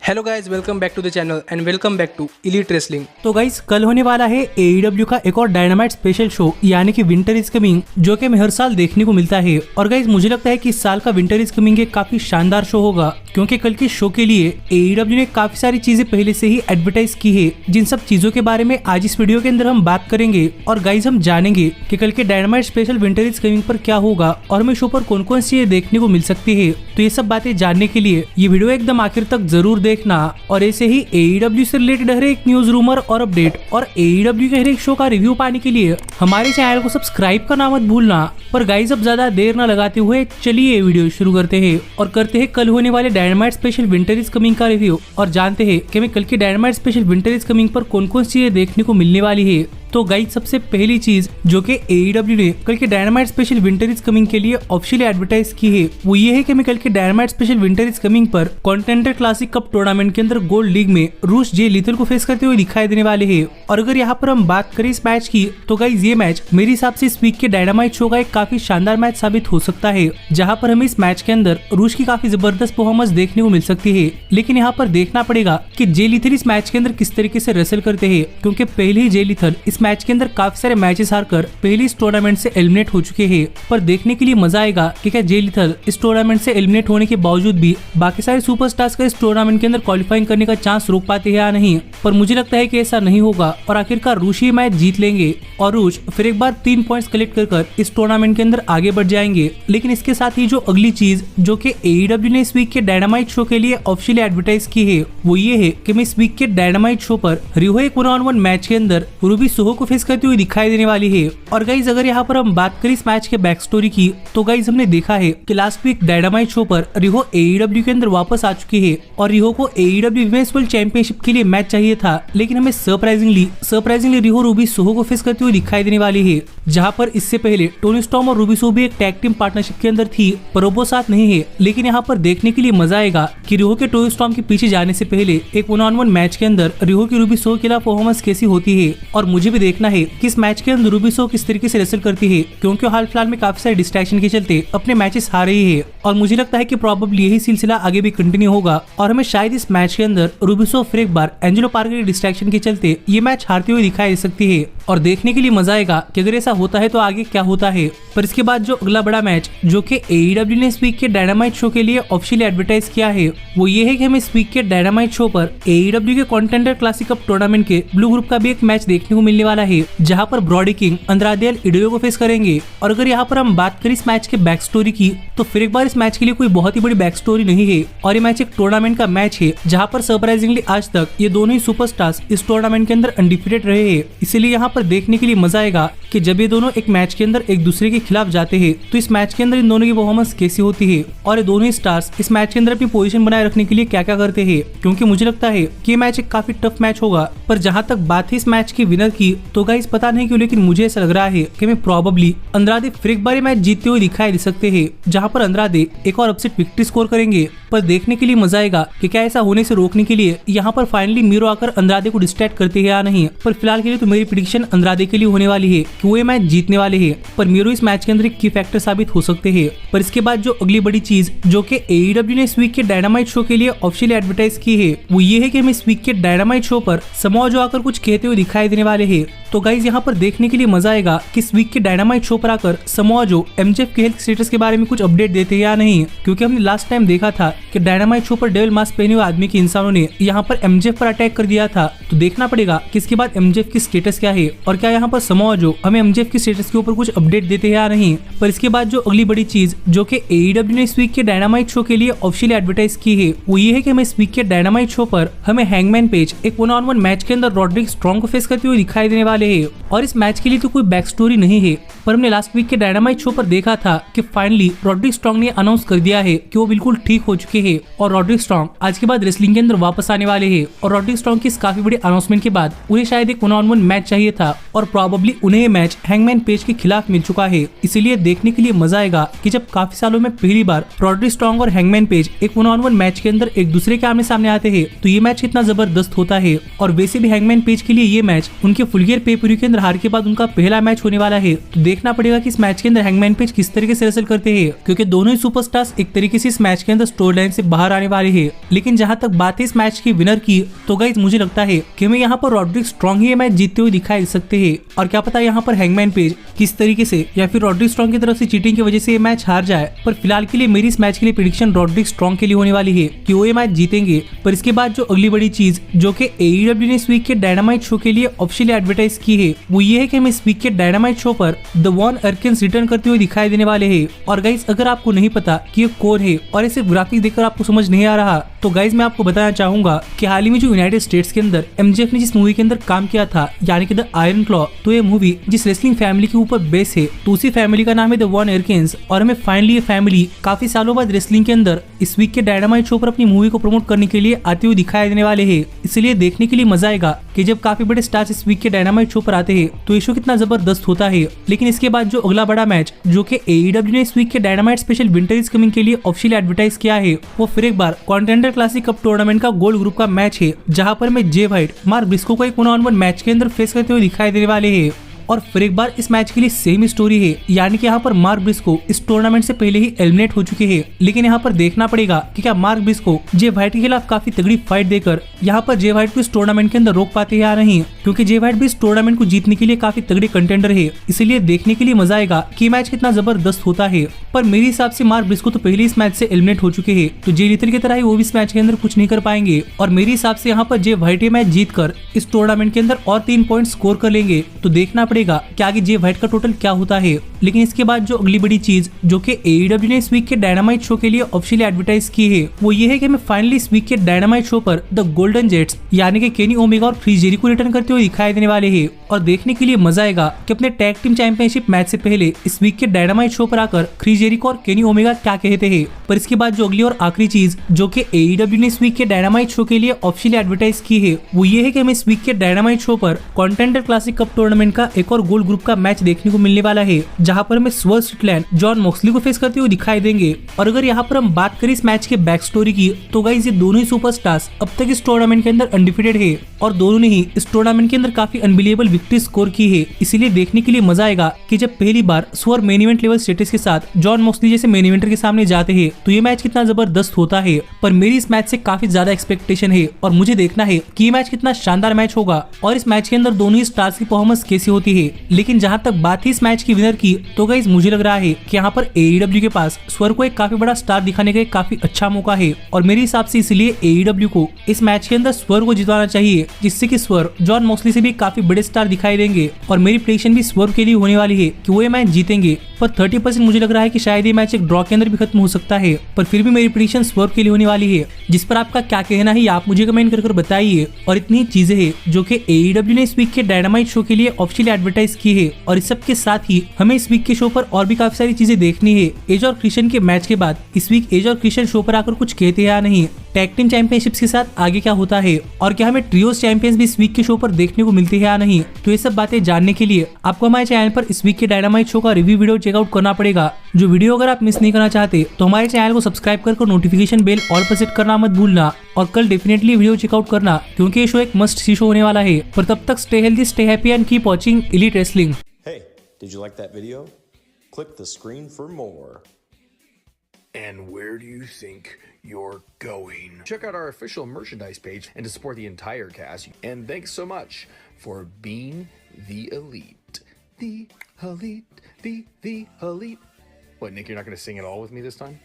Hello guys, welcome back to the channel and welcome back to elite wrestling. तो guys कल होने वाला है AEW का एक और डायनामाइट स्पेशल शो यानी कि विंटर इज कमिंग, जो कि हमें हर साल देखने को मिलता है। और गाइस मुझे लगता है कि इस साल का विंटर इज कमिंग एक काफी शानदार शो होगा, क्योंकि कल के शो के लिए AEW ने काफी सारी चीजें पहले से ही एडवर्टाइज की है। जिन सब चीजों के बारे में आज इस वीडियो के अंदर हम बात करेंगे। और गाइस हम जानेंगे कि कल के dynamite special winter is coming पर क्या होगा और हमें शो पर कौन कौन सी चीजें देखने को मिल सकती है। तो ये सब बातें जानने के लिए ये वीडियो एकदम आखिर तक जरूर देखना। और ऐसे ही AEW से रिलेटेड हर एक न्यूज, रूमर और अपडेट और AEW के हर एक शो का रिव्यू पाने के लिए हमारे चैनल को सब्सक्राइब करना मत भूलना। पर गाइस अब ज्यादा देर न लगाते हुए चलिए वीडियो शुरू करते हैं और करते हैं कल होने वाले dynamite special winter is coming का रिव्यू और जानते हैं कि हमें कल के dynamite special winter is coming पर कौन कौन सी चीजें देखने को मिलने वाली है। तो गाइस सबसे पहली चीज जो कि AEW ने कल के dynamite special winter is coming के लिए ऑफिशियली एडवर्टाइज की है, वो ये है कि हमें कल के dynamite special winter is coming पर कॉन्टेंडर क्लासिक कप टूर्नामेंट के अंदर गोल्ड लीग में रूस जे लीथल को फेस करते हुए दिखाई देने वाले हैं। और अगर यहाँ पर हम बात करें इस मैच की, तो गाइस ये मैच मेरे हिसाब से इस वीक के डायनामाइट शो का एक काफी शानदार मैच साबित हो सकता है, जहाँ पर हमें इस मैच के अंदर रूस की काफी जबरदस्त परफॉर्मेंस देखने को मिल सकती है। लेकिन यहाँ पर देखना पड़ेगा कि जे लीथल इस मैच के अंदर किस तरीके से रेसल करते हैं, क्योंकि पहले ही जे लीथल इस मैच के अंदर काफी सारे मैचेस हारकर पहले इस टूर्नामेंट से एलिमिनेट हो चुके हैं। पर देखने के लिए मजा आएगा कि क्या जे लीथल इस टूर्नामेंट से एलिमिनेट होने के बावजूद भी बाकी सारे सुपरस्टार्स का इस टूर्नामेंट के अंदर क्वालिफाइंग करने का चांस रोक पाते हैं या नहीं। पर मुझे लगता है कि ऐसा नहीं होगा और आखिरकार रूस ही मैच जीत लेंगे और रूस फिर एक बार 3 पॉइंट्स कलेक्ट कर इस टूर्नामेंट के अंदर आगे बढ़ जाएंगे। लेकिन इसके साथ ही जो अगली चीज जो कि AEW ने इस वीक के डायनामाइट शो के लिए ऑफिशियली एडवर्टाइज की है, वो ये है कि मैं इस वीक के डायनामाइट शो पर रिहो एक 1-on-1 मैच के अंदर रूबी सोहो को फेस करती हुई दिखाई देने वाली है। और गाइज अगर यहाँ पर हम बात करें इस मैच के बैक स्टोरी की, तो गाइज हमने देखा है कि लास्ट वीक डायनामाइट शो पर रिहो AEW के अंदर वापस आ चुकी है और रिहो को AEW विमेंस वर्ल्ड चैंपियनशिप के लिए मैच चाहिए था। लेकिन हमें सरप्राइजिंगली रिहो रूबी सोहो को फेस करती हुई दिखाई देने वाली है, जहाँ पर इससे पहले टोनी स्टॉर्म और रूबी सोहो भी एक टैग टीम पार्टनरशिप के अंदर थी, पर वो साथ नहीं है। लेकिन यहाँ पर देखने के लिए मजा आएगा कि रिहो के टोनी स्टॉर्म के पीछे जाने से पहले एक 1-on-1 मैच के अंदर रिहो की रूबी सोहो के खिलाफ परफॉर्मेंस कैसी होती है। और मुझे भी देखना है कि इस मैच के अंदर रूबी सोहो किस तरीके से रेसल करती है, क्योंकि हाल फिलहाल में काफी सारे डिस्ट्रैक्शन के चलते अपने मैचेस हार रही है। और मुझे लगता है कि प्रोबेबली यही सिलसिला आगे भी कंटिन्यू होगा और हमें शायद इस मैच के अंदर रूबी सोहो फिर एक बार एंजेलो पार्कर के डिस्ट्रैक्शन के चलते ये मैच हारती हुई दिखाई दे सकती है। और देखने के लिए मजा आएगा कि अगर ऐसा होता है तो आगे क्या होता है। पर इसके बाद जो अगला बड़ा मैच जो कि AEW ने इस वीक के डायनामाइट शो के लिए ऑफिशियली एडवर्टाइज किया है, वो ये है कि हमें इस वीक के डायनामाइट शो पर AEW के कॉन्टेंडर क्लासिक कप टूर्नामेंट के ब्लू ग्रुप का भी एक मैच देखने को मिलने वाला है, जहाँ पर ब्रॉडी किंग अंद्रादे एल इडियो को फेस करेंगे। और अगर यहाँ पर हम बात करें इस मैच के बैक स्टोरी की, तो फिर एक बार इस मैच के लिए कोई बहुत ही बड़ी बैक स्टोरी नहीं है और ये मैच एक टूर्नामेंट का मैच है, जहाँ पर सरप्राइजिंगली आज तक ये दोनों ही सुपरस्टार्स इस टूर्नामेंट के अंदर अनडिफिटेड रहे हैं। इसीलिए यहाँ पर देखने के लिए मजा आएगा कि जब ये दोनों एक मैच के अंदर एक दूसरे के खिलाफ जाते हैं, तो इस मैच के अंदर इन दोनों की परफॉर्मेंस कैसी होती है और ये दोनों ही स्टार्स इस मैच के अंदर अपनी पोजीशन बनाए रखने के लिए क्या क्या करते हैं। क्योंकि मुझे लगता है कि ये मैच एक काफी टफ मैच होगा। पर जहां तक बात है इस मैच की विनर की, तो गाइस पता नहीं क्यों लेकिन मुझे ऐसा लग रहा है कि मैं प्रोबेबली अंद्रादे फिर एक बार मैच जीतते हुए दिखाई दे सकते हैं, जहां पर अंद्रादे एक और अपसेट विक्ट्री स्कोर करेंगे। पर देखने के लिए मजा आएगा कि क्या ऐसा होने से रोकने के लिए यहाँ पर फाइनली मीरो आकर अंद्रादे को डिस्ट्रैक्ट करते हैं या नहीं। पर फिलहाल के लिए तो मेरी प्रेडिक्शन अंद्रादे के लिए होने वाली है कि वो ये मैच जीतने वाले हैं, पर मीरो इस मैच के अंदर एक की फैक्टर साबित हो सकते हैं। पर इसके बाद जो अगली बड़ी चीज जो कि AEW ने इस वीक के डायनामाइट शो के लिए ऑफिशियली एडवर्टाइज की है, वो ये है कि हम इस वीक के डायनामाइट शो पर समोआ जो आकर कुछ कहते हुए दिखाई देने वाले हैं। तो गाइज यहाँ पर देखने के लिए मजा आएगा कि इस वीक के डायनामाइट शो पर आकर समोआ जो MJF के हेल्थ स्टेटस के बारे में कुछ अपडेट देते हैं या नहीं। क्योंकि हमने लास्ट टाइम देखा था कि डायनामाइट शो पर डेविल मास्क पहने हुए आदमी के इंसानों ने यहाँ पर MJF पर अटैक कर दिया था। तो देखना पड़ेगा कि इसके बाद MJF की स्टेटस क्या है और क्या यहाँ पर समोआ जो हमें MJF की स्टेटस के ऊपर कुछ अपडेट देते हैं या नहीं। पर इसके बाद जो अगली बड़ी चीज जो कि AEW ने इस वीक के डायनामाइट शो के लिए ऑफिशियली एडवर्टाइज की है, वो ये है कि हमें इस वीक के डायनामाइट शो पर हमें हैंगमैन पेज एक 1-on-1 मैच के अंदर रॉड्रिक स्ट्रॉन्ग को फेस करते हुए दिखाई देने वाले हैं। और इस मैच के लिए तो कोई बैक स्टोरी नहीं है, पर हमने लास्ट वीक के डायनामाइट शो पर देखा था कि फाइनली रॉड्रिक स्ट्रॉन्ग ने अनाउंस कर दिया है कि वो बिल्कुल ठीक हो चुके हैं और रॉड्रिक स्ट्रॉन्ग आज के बाद रेसलिंग के अंदर वापस आने वाले हैं। और रॉड्रिक स्ट्रॉन्ग की इस काफी बड़ी अनाउंसमेंट के बाद उन्हें शायद एक 1-on-1 मैच चाहिए था और प्रोबेबली उन्हें ये मैच हैंगमैन पेज के खिलाफ मिल चुका है। इसीलिए देखने के लिए मजा आएगा कि जब काफी सालों में पहली बार रॉड्रिक स्ट्रॉन्ग और हैंगमैन पेज एक 1-on-1 मैच के अंदर एक दूसरे के आमने सामने आते हैं, तो ये मैच कितना जबरदस्त होता है। और वैसे भी हैंगमैन पेज के लिए ये मैच उनके फुल कुरियर पे पूरी के अंदर हार के बाद उनका पहला मैच होने वाला है। तो देखना पड़ेगा कि इस मैच के अंदर हैंगमैन पेज किस तरीके से रेसल करते हैं, क्योंकि दोनों ही सुपरस्टार्स एक तरीके से इस मैच के अंदर स्टोरी लाइन से बाहर आने वाले हैं। लेकिन जहां तक बात है इस मैच की विनर की, तो गाइस मुझे लगता है कि हमें यहाँ पर रॉड्रिक स्ट्रॉन्ग ही ये मैच जीतते हुए दिखाई दे सकते हैं। और क्या पता यहाँ पर हैंगमैन पेज किस तरीके से या फिर रॉड्रिक स्ट्रॉन्ग की तरफ से चीटिंग की वजह से ये मैच हार जाए। पर फिलहाल के लिए मेरी इस मैच के लिए प्रेडिक्शन रॉड्रिक स्ट्रॉन्ग के लिए होने वाली है कि वो ये मैच जीतेंगे। पर इसके बाद जो अगली बड़ी चीज जो कि AEW ने इस वीक के डायनामाइट शो के लिए ऑफिशियली एडवर्टाइज की है, वो ये है कि हम इस वीक के डायनामाइट शो पर द वॉन एर्किन्स रिटर्न करते हुए दिखाई देने वाले हैं। और गाइस अगर आपको नहीं पता कि ये कौन है और इसे ग्राफिक देखकर आपको समझ नहीं आ रहा, तो गाइस मैं आपको बताना चाहूंगा कि हाल ही में जो यूनाइटेड स्टेट्स के अंदर MJF ने जिस मूवी के अंदर काम किया था यानी कि द आयरन क्लॉ, तो ये मूवी जिस रेसलिंग फैमिली के ऊपर बेस है, तो उसी फैमिली का नाम है द वॉन एर्किन्स। और हमें फाइनली ये फैमिली काफी सालों बाद रेसलिंग के अंदर इस वीक के डायनामाइट शो पर अपनी मूवी को प्रमोट करने के लिए आते हुए दिखाई देने वाले हैं। इसलिए देखने के लिए मजा आएगा कि जब काफी बड़े स्टार्स इस वीक के डायनामाइट शो पर आते हैं तो ये शो कितना जबरदस्त होता है। लेकिन इसके बाद जो अगला बड़ा मैच जो कि AEW ने इस वीक के dynamite special winter is coming के लिए ऑफिशियली एडवर्टाइज किया है, वो फिर एक बार कॉन्टेंडर क्लासिक कप टूर्नामेंट का गोल्ड ग्रुप का मैच है, जहां पर मैं जे व्हाइट मार्क ब्रिस्को को एक 1-on-1 मैच के अंदर फेस करते हुए दिखाई देने वाले हैं। और फिर एक बार इस मैच के लिए सेम स्टोरी है, यानी कि यहाँ पर मार्क ब्रिस्को इस टूर्नामेंट से पहले ही एलिमिनेट हो चुके हैं। लेकिन यहाँ पर देखना पड़ेगा कि क्या मार्क ब्रिस्को जे व्हाइट के खिलाफ काफी तगड़ी फाइट देकर यहाँ पर जे व्हाइट को इस टूर्नामेंट के अंदर रोक पाते हैं या नहीं, क्योंकि जे व्हाइट भी इस टूर्नामेंट को जीतने के लिए काफी तगड़ी कंटेंडर है। इसलिए देखने के लिए मजा आएगा कि मैच कितना जबरदस्त होता है। पर मेरे हिसाब से मार्क ब्रिस्को तो पहले इस मैच से एलिमिनेट हो चुके हैं, तो जे लिथल की तरह ही वो भी इस मैच के अंदर कुछ नहीं कर पाएंगे। और मेरे हिसाब से यहाँ पर जे व्हाइट ये मैच जीत कर इस टूर्नामेंट के अंदर और 3 पॉइंट स्कोर कर लेंगे। तो देखना पड़ेगा कि आगे जे व्हाइट का टोटल क्या होता है। लेकिन इसके बाद जो अगली बड़ी चीज जो कि AEW ने इस वीक के डायनामाइट शो के लिए ऑफिशियली एडवर्टाइज की है, वो ये है कि हमें फाइनली इस वीक के डायनामाइट शो पर द गोल्डन जेट्स यानी कि केनी ओमेगा और क्रिस जेरिको रिटर्न करते हुए दिखाई देने वाले हैं। और देखने के लिए मजा आएगा कि अपने टैग टीम चैंपियनशिप मैच से पहले इस वीक के डायनामाइट शो पर आकर क्रिस जेरिको और केनी ओमेगा क्या कहते हैं। पर इसके बाद जो अगली और आखिरी चीज जो कि AEW ने इस वीक के डायनामाइट शो के लिए ऑफिशियली एडवर्टाइज की है, वो ये है कि हमें इस वीक के डायनामाइट शो पर कॉन्टेंडर क्लासिक कप टूर्नामेंट का एक और गोल्ड ग्रुप का मैच देखने को मिलने वाला है, जहां पर हमें स्वर्ल स्ट्रिकलैंड जॉन मॉक्सली को फेस करते हुए दिखाई देंगे। और अगर यहाँ पर हम बात करें इस मैच के बैक स्टोरी की, तो गाइस ये दोनों ही सुपरस्टार्स अब तक इस टूर्नामेंट के अंदर अनडिफिटेड है और दोनों ने ही इस टूर्नामेंट के अंदर काफी अनबिलीवेबल विक्ट्री स्कोर की है। इसीलिए देखने के लिए मजा आएगा कि जब पहली बार स्वर्ल मेन इवेंट लेवल स्टेटस के साथ जॉन मॉक्सली जैसे मेन इवेंटर के सामने जाते हैं, तो ये मैच कितना जबरदस्त होता है। पर मेरी इस मैच से काफी ज्यादा एक्सपेक्टेशन है और मुझे देखना है कि ये मैच कितना शानदार मैच होगा और इस मैच के अंदर दोनों ही स्टार्स की परफॉर्मेंस कैसी होती है। लेकिन जहां तक बात है इस मैच की विनर की, तो गाइस मुझे लग रहा है कि यहाँ पर AEW के पास स्वर को एक काफी बड़ा स्टार दिखाने का एक काफी अच्छा मौका है। और मेरे हिसाब से इसलिए AEW को इस मैच के अंदर स्वर को जितवाना चाहिए, जिससे कि स्वर जॉन मॉक्सली से भी काफी बड़े स्टार दिखाई देंगे। और मेरी प्रेडिक्शन भी स्वर के लिए होने वाली है कि वो ये मैच जीतेंगे। पर 30% मुझे लग रहा है कि शायद ये मैच एक ड्रॉ के अंदर भी खत्म हो सकता है। पर फिर भी मेरी प्रेडिक्शन स्वर के लिए होने वाली है, जिस पर आपका क्या कहना है आप मुझे कमेंट कर बताइए। और इतनी चीजें हैं जो कि AEW ने इस वीक के डायनामाइट शो के लिए ऑफिशियली एडवर्टाइज की है। और इस सब के साथ ही हमें इस वीक के शो पर और भी काफी सारी चीजें देखनी है। एज और क्रिश्चियन के मैच के बाद इस वीक एज और क्रिश्चियन शो पर आकर कुछ कहते हैं या नहीं, टैग टीम चैंपियनशिप्स के साथ आगे क्या होता है, और क्या हमें ट्रियोस चैंपियंस भी इस वीक के शो पर देखने को मिलती है या नहीं। तो ये सब बातें जानने के लिए आपको हमारे चैनल पर इस वीक के डायनामाइट शो का रिव्यू वीडियो चेकआउट करना पड़ेगा। जो वीडियो अगर आप मिस नहीं करना चाहते तो हमारे चैनल को सब्सक्राइब कर नोटिफिकेशन बेल ऑल पर सेट करना मत भूलना। और कल डेफिनेटली वीडियो चेकआउट करना, क्योंकि ये शो एक मस्ट सी शो होने वाला है। पर तब तक stay healthy, stay happy and keep watching elite wrestling. Hey, did you like that video? Click the screen for more. And where do you think you're going? Check out our official merchandise page and to support the entire cast. And thanks so much for being the elite. The elite, the elite. What, Nick, you're not going to sing it all with me this time?